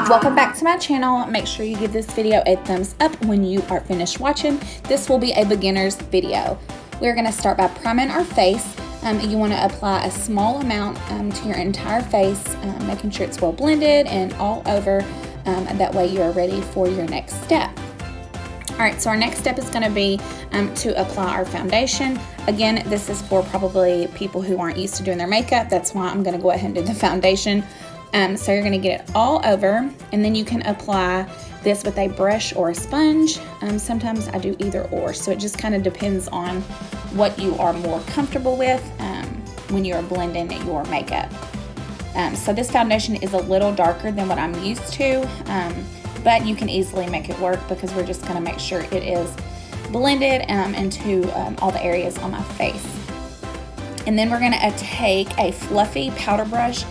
Welcome back to my channel. Make sure you give this video a thumbs up when you are finished watching. This will be a beginner's video. We're going to start by priming our face. You want to apply a small amount to your entire face, making sure it's well blended and all over. That way you are ready for your next step. Alright, so our next step is going to be to apply our foundation. Again, this is for probably people who aren't used to doing their makeup. That's why I'm going to go ahead and do the foundation. So you're going to get it all over, and then you can apply this with a brush or a sponge. Sometimes I do either or, so it just kind of depends on what you are more comfortable with when you're blending your makeup. So this foundation is a little darker than what I'm used to, but you can easily make it work because we're just going to make sure it is blended into all the areas on my face. And then we're going to take a fluffy powder brush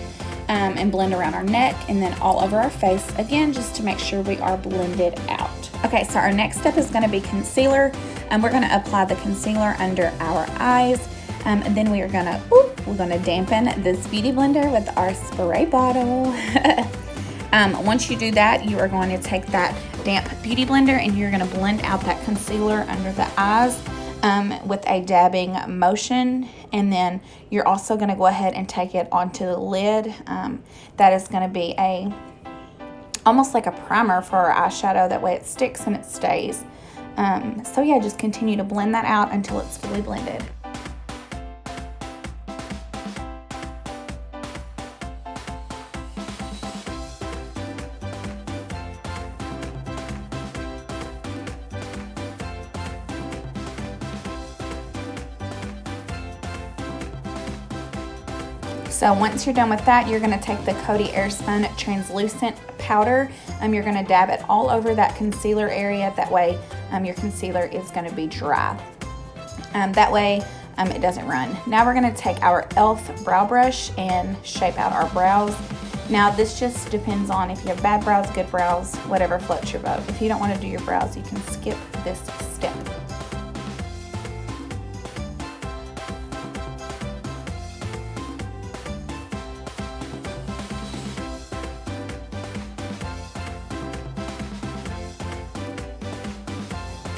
and blend around our neck and then all over our face, again, just to make sure we are blended out. Okay, so our next step is going to be concealer. We're going to apply the concealer under our eyes. And then we're going to dampen this beauty blender with our spray bottle. Once you do that, you are going to take that damp beauty blender and you're going to blend out that concealer under the eyes with a dabbing motion. And then you're also going to go ahead and take it onto the lid. That is going to be almost like a primer for our eyeshadow. That way it sticks and it stays. So yeah, just continue to blend that out until it's fully blended. So once you're done with that, you're going to take the Coty Airspun translucent powder. You're going to dab it all over that concealer area. That way your concealer is going to be dry. That way it doesn't run. Now we're going to take our e.l.f. brow brush and shape out our brows. Now this just depends on if you have bad brows, good brows, whatever floats your boat. If you don't want to do your brows, you can skip this step.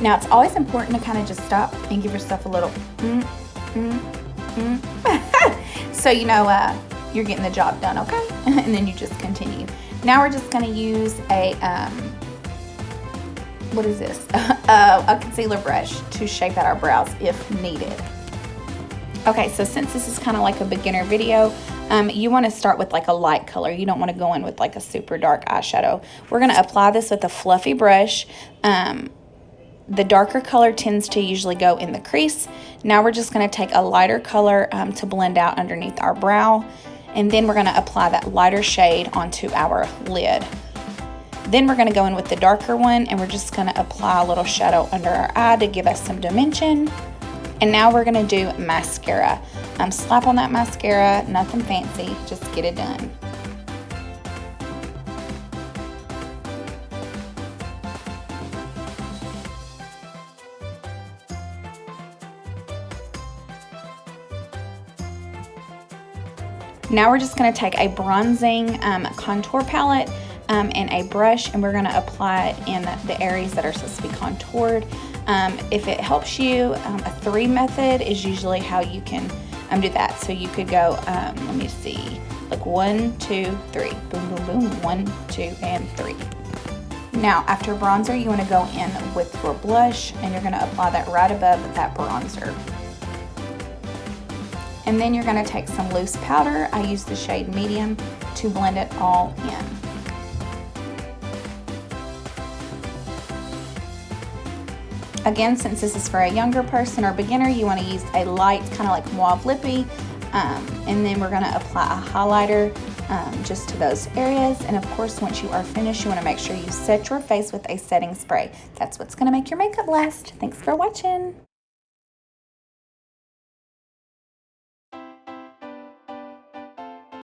Now it's always important to kind of just stop and give yourself a little so you know you're getting the job done, okay? And then you just continue. Now we're just going to use a what is this? A concealer brush to shape out our brows if needed. Okay, so since this is kind of like a beginner video, you want to start with like a light color. You don't want to go in with like a super dark eyeshadow. We're going to apply this with a fluffy brush. The darker color tends to usually go in the crease. Now we're just going to take a lighter color to blend out underneath our brow. And then we're going to apply that lighter shade onto our lid. Then we're going to go in with the darker one and we're just going to apply a little shadow under our eye to give us some dimension. And now we're going to do mascara. Slap on that mascara, nothing fancy, just get it done. Now we're just going to take a bronzing contour palette and a brush, and we're going to apply it in the areas that are supposed to be contoured. If it helps you, a 3 method is usually how you can do that. So you could go, let me see, like 1, 2, 3, boom, boom, boom, 1, 2, and 3. Now after bronzer, you want to go in with your blush, and you're going to apply that right above that bronzer. And then you're going to take some loose powder. I use the shade medium to blend it all in. Again, since this is for a younger person or beginner, you want to use a light, kind of like mauve lippy. And then we're going to apply a highlighter just to those areas. And of course, once you are finished, you want to make sure you set your face with a setting spray. That's what's going to make your makeup last. Thanks for watching.